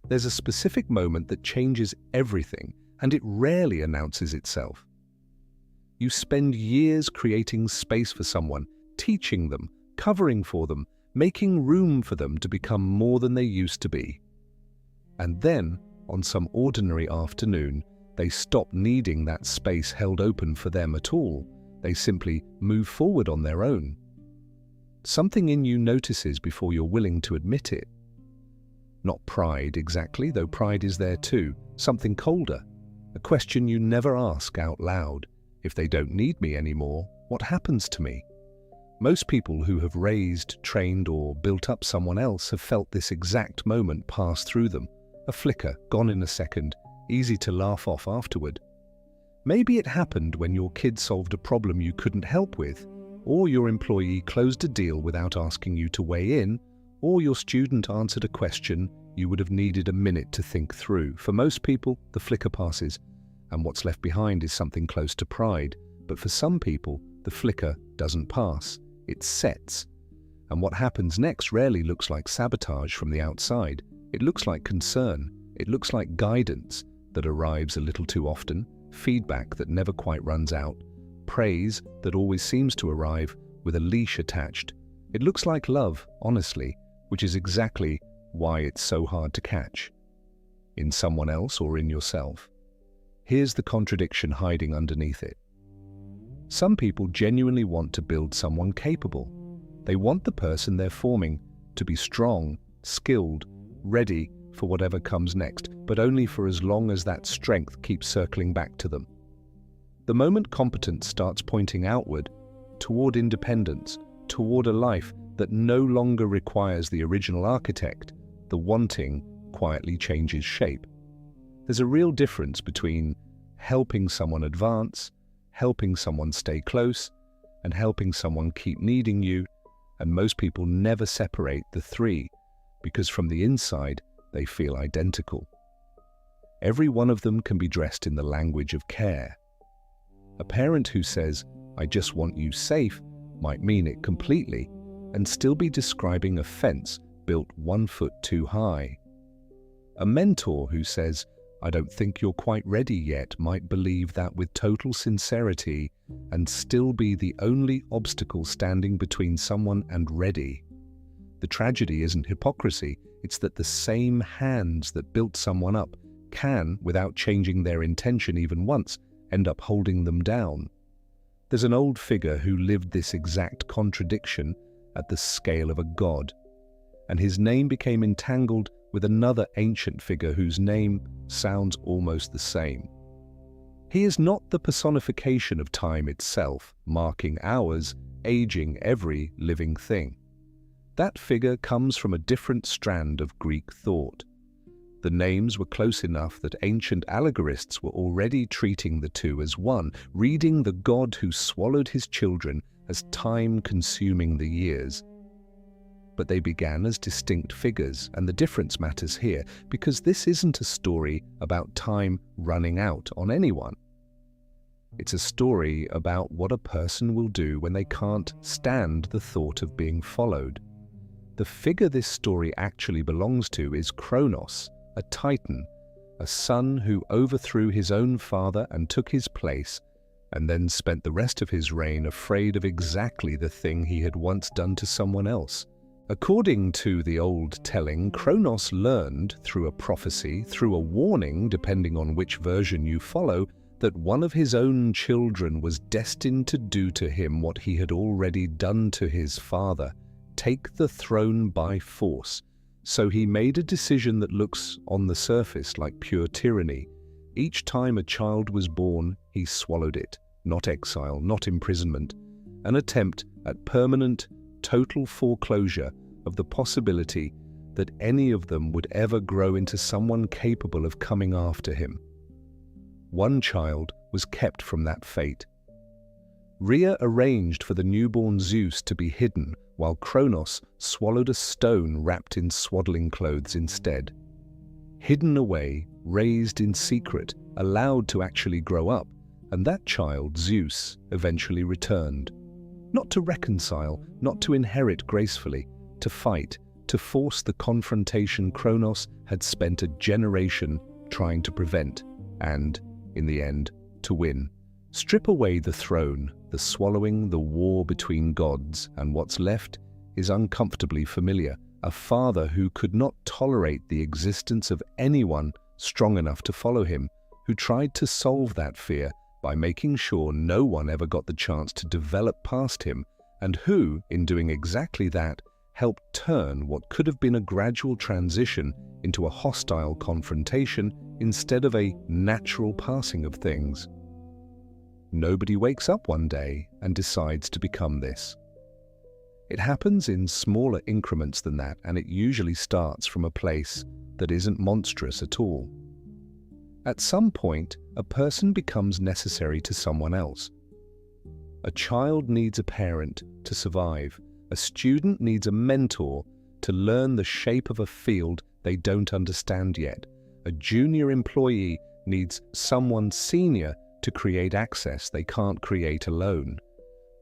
There's a specific moment that changes everything, and it rarely announces itself. You spend years creating space for someone, teaching them, covering for them, making room for them to become more than they used to be. And then, on some ordinary afternoon, they stop needing that space held open for them at all. They simply move forward on their own. Something in you notices before you're willing to admit it. Not pride exactly, though pride is there too. Something colder. A question you never ask out loud. If they don't need me anymore, what happens to me? Most people who have raised, trained, or built up someone else have felt this exact moment pass through them. A flicker, gone in a second, easy to laugh off afterward. Maybe it happened when your kid solved a problem you couldn't help with, or your employee closed a deal without asking you to weigh in, or your student answered a question you would have needed a minute to think through. For most people, the flicker passes, and what's left behind is something close to pride. But for some people, the flicker doesn't pass. It sets. And what happens next rarely looks like sabotage from the outside. It looks like concern. It looks like guidance that arrives a little too often, feedback that never quite runs out, praise that always seems to arrive with a leash attached. It looks like love, honestly, which is exactly why it's so hard to catch. In someone else or in yourself. Here's the contradiction hiding underneath it. Some people genuinely want to build someone capable. They want the person they're forming to be strong, skilled, ready for whatever comes next, but only for as long as that strength keeps circling back to them. The moment competence starts pointing outward, toward independence, toward a life that no longer requires the original architect, the wanting quietly changes shape. There's a real difference between helping someone advance, helping someone stay close, and helping someone keep needing you, and most people never separate the three, because from the inside, they feel identical. Every one of them can be dressed in the language of care. A parent who says, "I just want you safe," might mean it completely, and still be describing a fence built 1 foot too high. A mentor who says, "I don't think you're quite ready yet," might believe that with total sincerity and still be the only obstacle standing between someone and ready. The tragedy isn't hypocrisy, it's that the same hands that built someone up can, without changing their intention even once, end up holding them down. There's an old figure who lived this exact contradiction at the scale of a god, and his name became entangled with another ancient figure whose name sounds almost the same. He is not the personification of time itself, marking hours, aging every living thing. That figure comes from a different strand of Greek thought. The names were close enough that ancient allegorists were already treating the two as one, reading the god who swallowed his children as time consuming the years. But they began as distinct figures, and the difference matters here, because this isn't a story about time running out on anyone. It's a story about what a person will do when they can't stand the thought of being followed. The figure this story actually belongs to is Cronos, a titan, a son who overthrew his own father and took his place, and then spent the rest of his reign afraid of exactly the thing he had once done to someone else. According to the old telling, Cronos learned through a prophecy, through a warning, depending on which version you follow, that one of his own children was destined to do to him what he had already done to his father, take the throne by force. So he made a decision that looks, on the surface, like pure tyranny. Each time a child was born, he swallowed it. Not exile, not imprisonment. An attempt at permanent, total foreclosure of the possibility that any of them would ever grow into someone capable of coming after him. One child was kept from that fate. Rhea arranged for the newborn Zeus to be hidden, while Cronos swallowed a stone wrapped in swaddling clothes instead. Hidden away, raised in secret, allowed to actually grow up, and that child, Zeus, eventually returned. Not to reconcile, not to inherit gracefully, to fight, to force the confrontation Cronos had spent a generation trying to prevent and, in the end, to win. Strip away the throne, the swallowing, the war between gods, and what's left is uncomfortably familiar. A father who could not tolerate the existence of anyone strong enough to follow him, who tried to solve that fear by making sure no one ever got the chance to develop past him, and who, in doing exactly that, helped turn what could have been a gradual transition into a hostile confrontation instead of a natural passing of things. Nobody wakes up one day and decides to become this. It happens in smaller increments than that, and it usually starts from a place that isn't monstrous at all. At some point, a person becomes necessary to someone else. A child needs a parent to survive. A student needs a mentor to learn the shape of a field they don't understand yet. A junior employee needs someone senior to create access they can't create alone.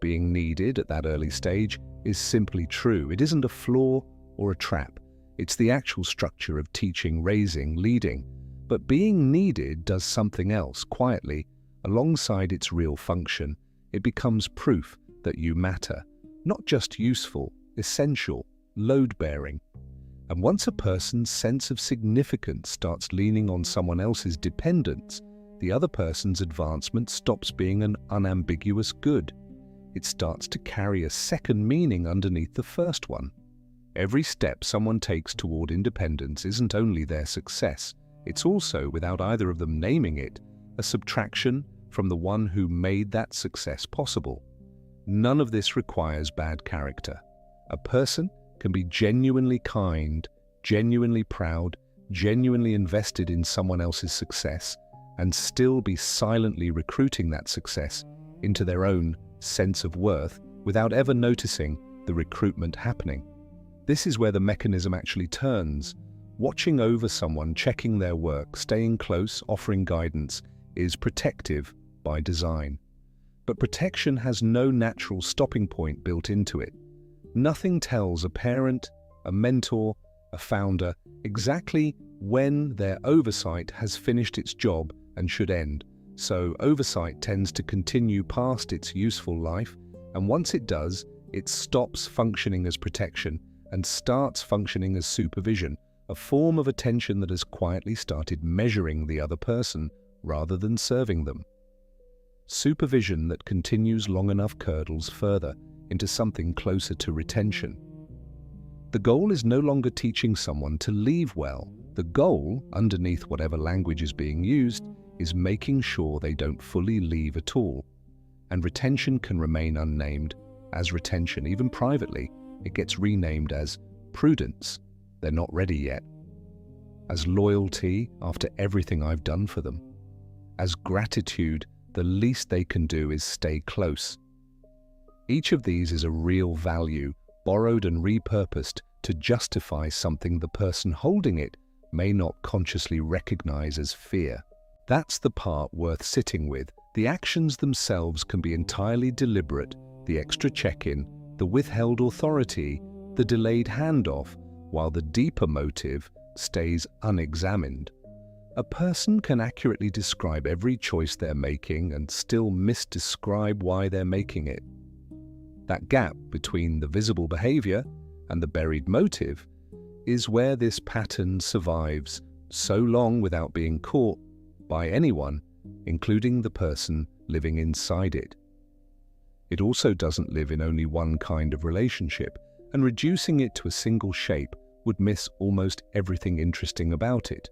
Being needed at that early stage is simply true. It isn't a flaw or a trap. It's the actual structure of teaching, raising, leading. But being needed does something else quietly, alongside its real function. It becomes proof that you matter. Not just useful, essential, load-bearing. And once a person's sense of significance starts leaning on someone else's dependence, the other person's advancement stops being an unambiguous good. It starts to carry a second meaning underneath the first one. Every step someone takes toward independence isn't only their success, it's also, without either of them naming it, a subtraction from the one who made that success possible. None of this requires bad character. A person can be genuinely kind, genuinely proud, genuinely invested in someone else's success, and still be silently recruiting that success into their own sense of worth without ever noticing the recruitment happening. This is where the mechanism actually turns. Watching over someone, checking their work, staying close, offering guidance is protective by design. But protection has no natural stopping point built into it. Nothing tells a parent, a mentor, a founder exactly when their oversight has finished its job and should end. So oversight tends to continue past its useful life, and once it does, it stops functioning as protection and starts functioning as supervision, a form of attention that has quietly started measuring the other person rather than serving them. Supervision that continues long enough curdles further into something closer to retention. The goal is no longer teaching someone to leave well. The goal, underneath whatever language is being used, is making sure they don't fully leave at all. And retention can remain unnamed as retention. Even privately, it gets renamed as prudence. They're not ready yet. As loyalty after everything I've done for them. As gratitude, the least they can do is stay close. Each of these is a real value, borrowed and repurposed to justify something the person holding it may not consciously recognize as fear. That's the part worth sitting with. The actions themselves can be entirely deliberate, the extra check-in, the withheld authority, the delayed handoff, while the deeper motive stays unexamined. A person can accurately describe every choice they're making and still misdescribe why they're making it. That gap between the visible behavior and the buried motive is where this pattern survives so long without being caught by anyone, including the person living inside it. It also doesn't live in only one kind of relationship, and reducing it to a single shape would miss almost everything interesting about it.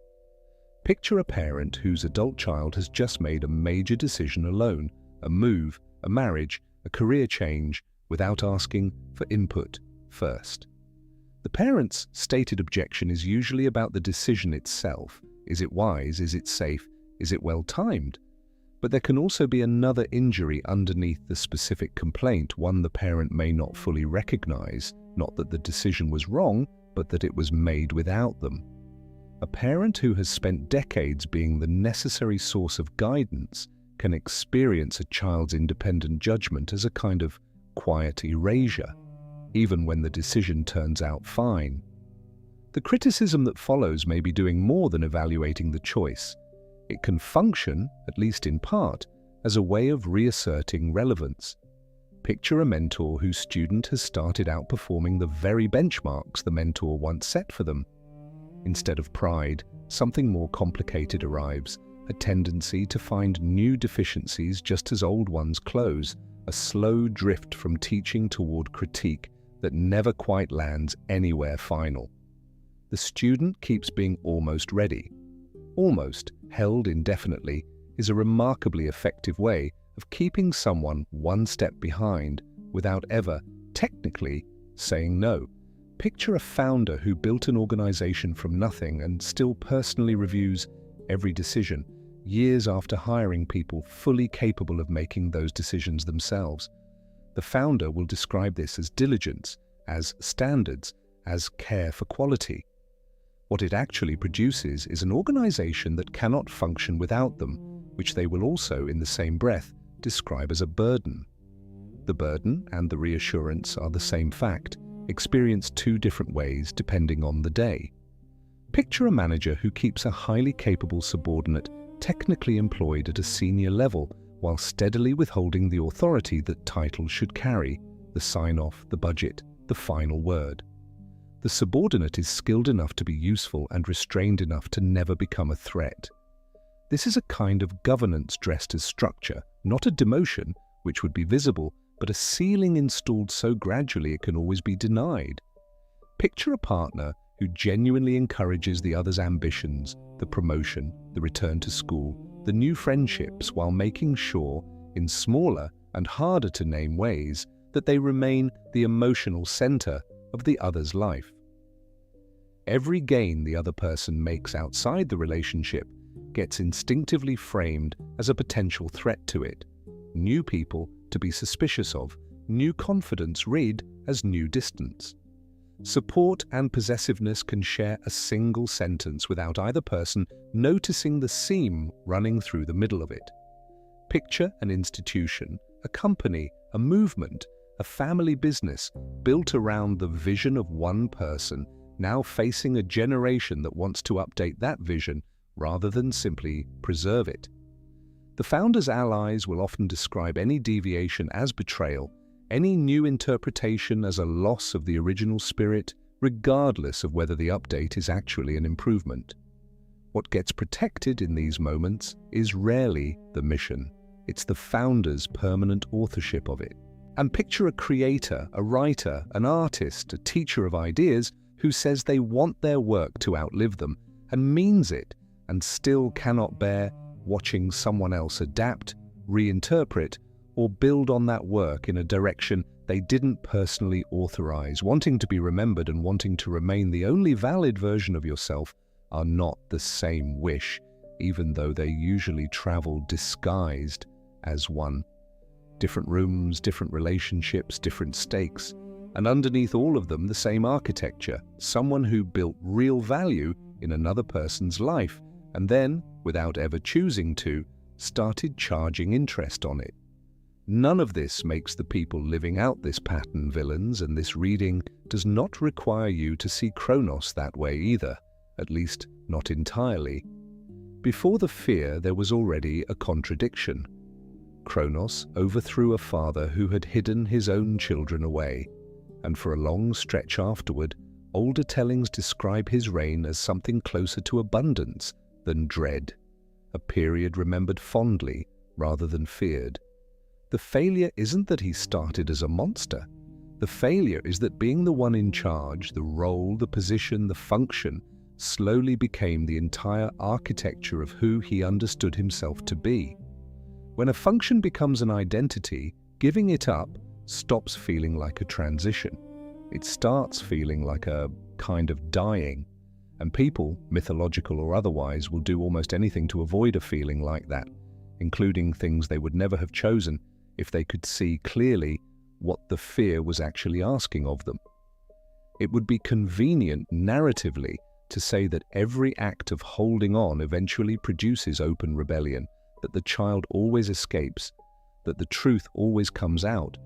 Picture a parent whose adult child has just made a major decision alone, a move, a marriage, a career change, without asking for input first. The parent's stated objection is usually about the decision itself. Is it wise? Is it safe? Is it well-timed? But there can also be another injury underneath the specific complaint, one the parent may not fully recognize, not that the decision was wrong, but that it was made without them. A parent who has spent decades being the necessary source of guidance can experience a child's independent judgment as a kind of quiet erasure, even when the decision turns out fine. The criticism that follows may be doing more than evaluating the choice. It can function, at least in part, as a way of reasserting relevance. Picture a mentor whose student has started outperforming the very benchmarks the mentor once set for them. Instead of pride, something more complicated arrives, a tendency to find new deficiencies just as old ones close, a slow drift from teaching toward critique that never quite lands anywhere final. The student keeps being almost ready. Almost, held indefinitely, is a remarkably effective way of keeping someone one step behind without ever, technically, saying no. Picture a founder who built an organization from nothing and still personally reviews every decision, years after hiring people fully capable of making those decisions themselves. The founder will describe this as diligence, as standards, as care for quality. What it actually produces is an organization that cannot function without them, which they will also, in the same breath, describe as a burden. The burden and the reassurance are the same fact, experienced two different ways depending on the day. Picture a manager who keeps a highly capable subordinate technically employed at a senior level while steadily withholding the authority that titles should carry, the sign-off, the budget, the final word. The subordinate is skilled enough to be useful and restrained enough to never become a threat. This is a kind of governance dressed as structure, not a demotion, which would be visible, but a ceiling installed so gradually it can always be denied. Picture a partner who genuinely encourages the other's ambitions, the promotion, the return to school, the new friendships, while making sure, in smaller and harder to name ways, that they remain the emotional center of the other's life. Every gain the other person makes outside the relationship gets instinctively framed as a potential threat to it. New people to be suspicious of, new confidence read as new distance. Support and possessiveness can share a single sentence without either person noticing the seam running through the middle of it. Picture an institution, a company, a movement, a family business built around the vision of one person, now facing a generation that wants to update that vision rather than simply preserve it. The founder's allies will often describe any deviation as betrayal, any new interpretation as a loss of the original spirit, regardless of whether the update is actually an improvement. What gets protected in these moments is rarely the mission. It's the founder's permanent authorship of it. And picture a creator, a writer, an artist, a teacher of ideas who says they want their work to outlive them and means it, and still cannot bear watching someone else adapt, reinterpret, or build on that work in a direction they didn't personally authorize. Wanting to be remembered and wanting to remain the only valid version of yourself are not the same wish, even though they usually travel disguised as one. Different rooms, different relationships, different stakes, and underneath all of them the same architecture, someone who built real value in another person's life, and then, without ever choosing to, started charging interest on it. None of this makes the people living out this pattern villains, and this reading does not require you to see Cronos that way either, at least not entirely. Before the fear there was already a contradiction. Cronos overthrew a father who had hidden his own children away, and for a long stretch afterward, older tellings describe his reign as something closer to abundance than dread, a period remembered fondly rather than feared. The failure isn't that he started as a monster. The failure is that being the one in charge, the role, the position, the function, slowly became the entire architecture of who he understood himself to be. When a function becomes an identity, giving it up stops feeling like a transition. It starts feeling like a kind of dying. And people, mythological or otherwise, will do almost anything to avoid a feeling like that, including things they would never have chosen if they could see clearly what the fear was actually asking of them. It would be convenient narratively to say that every act of holding on eventually produces open rebellion, that the child always escapes, that the truth always comes out,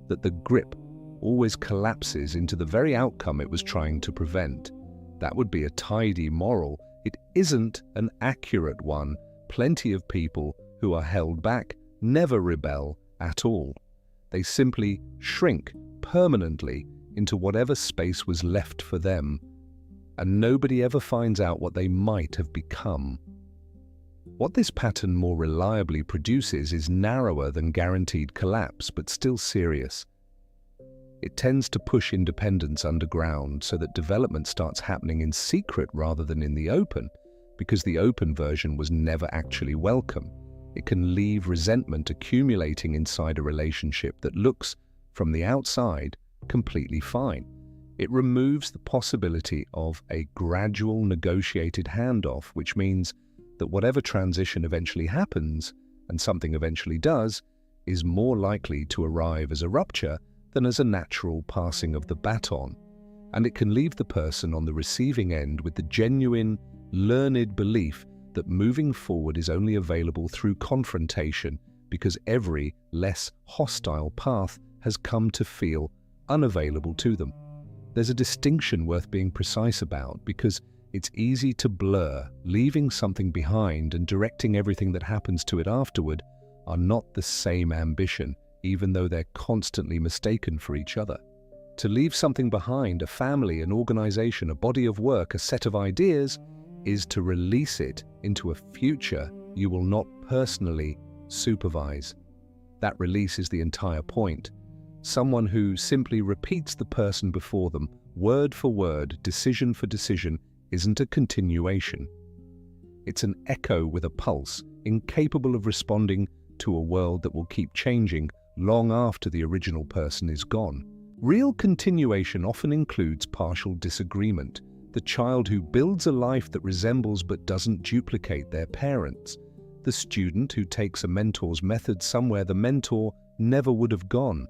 that the grip always collapses into the very outcome it was trying to prevent. That would be a tidy moral. It isn't an accurate one. Plenty of people who are held back never rebel at all. They simply shrink permanently into whatever space was left for them, and nobody ever finds out what they might have become. What this pattern more reliably produces is narrower than guaranteed collapse, but still serious. It tends to push independence underground so that development starts happening in secret rather than in the open, because the open version was never actually welcome. It can leave resentment accumulating inside a relationship that looks, from the outside, completely fine. It removes the possibility of a gradual negotiated handoff, which means that whatever transition eventually happens, and something eventually does, is more likely to arrive as a rupture than as a natural passing of the baton. And it can leave the person on the receiving end with the genuine, learned belief that moving forward is only available through confrontation, because every less hostile path has come to feel unavailable to them. There's a distinction worth being precise about, because it's easy to blur. Leaving something behind and directing everything that happens to it afterward are not the same ambition, even though they're constantly mistaken for each other. To leave something behind, a family, an organization, a body of work, a set of ideas, is to release it into a future you will not personally supervise. That release is the entire point. Someone who simply repeats the person before them, word for word, decision for decision, isn't a continuation. It's an echo with a pulse, incapable of responding to a world that will keep changing long after the original person is gone. Real continuation often includes partial disagreement. The child who builds a life that resembles but doesn't duplicate their parents. The student who takes a mentor's method somewhere the mentor never would have gone.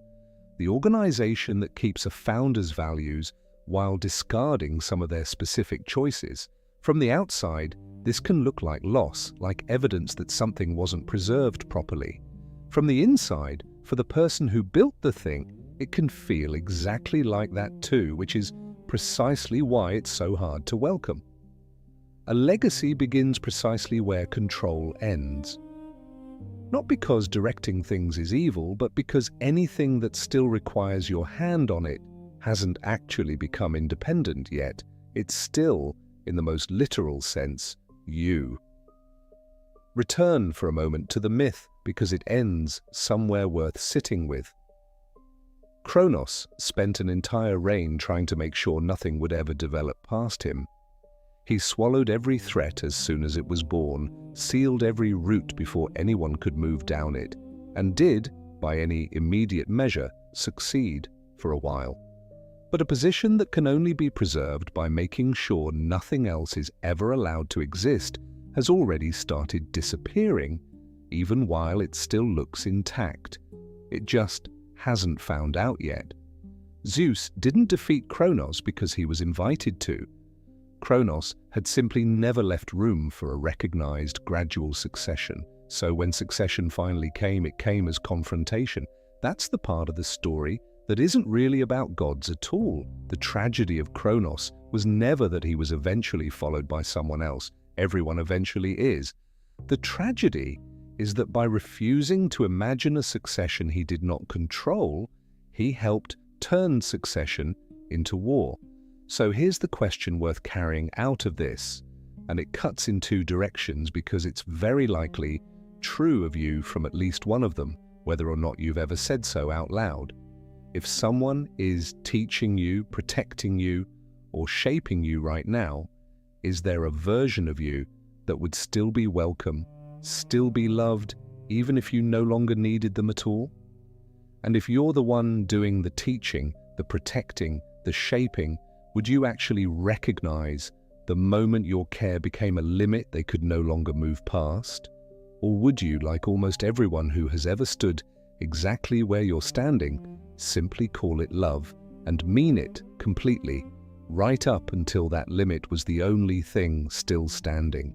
The organization that keeps a founder's values while discarding some of their specific choices. From the outside, this can look like loss, like evidence that something wasn't preserved properly. From the inside, for the person who built the thing, it can feel exactly like that too, which is precisely why it's so hard to welcome. A legacy begins precisely where control ends. Not because directing things is evil, but because anything that still requires your hand on it hasn't actually become independent yet. It's still, in the most literal sense, you. Return for a moment to the myth, because it ends somewhere worth sitting with. Cronos spent an entire reign trying to make sure nothing would ever develop past him. He swallowed every threat as soon as it was born, sealed every route before anyone could move down it, and did, by any immediate measure, succeed for a while. But a position that can only be preserved by making sure nothing else is ever allowed to exist has already started disappearing, even while it still looks intact. It just hasn't found out yet. Zeus didn't defeat Cronos because he was invited to. Cronos had simply never left room for a recognized gradual succession. So when succession finally came, it came as confrontation. That's the part of the story that isn't really about gods at all. The tragedy of Cronos was never that he was eventually followed by someone else. Everyone eventually is. The tragedy is that by refusing to imagine a succession he did not control, he helped turn succession into war. So here's the question worth carrying out of this, and it cuts in two directions because it's very likely true of you from at least one of them, whether or not you've ever said so out loud. If someone is teaching you, protecting you, or shaping you right now, is there a version of you that would still be welcome, still be loved, even if you no longer needed them at all? And if you're the one doing the teaching, the protecting, the shaping, would you actually recognize the moment your care became a limit they could no longer move past? Or would you, like almost everyone who has ever stood exactly where you're standing, simply call it love and mean it completely, right up until that limit was the only thing still standing?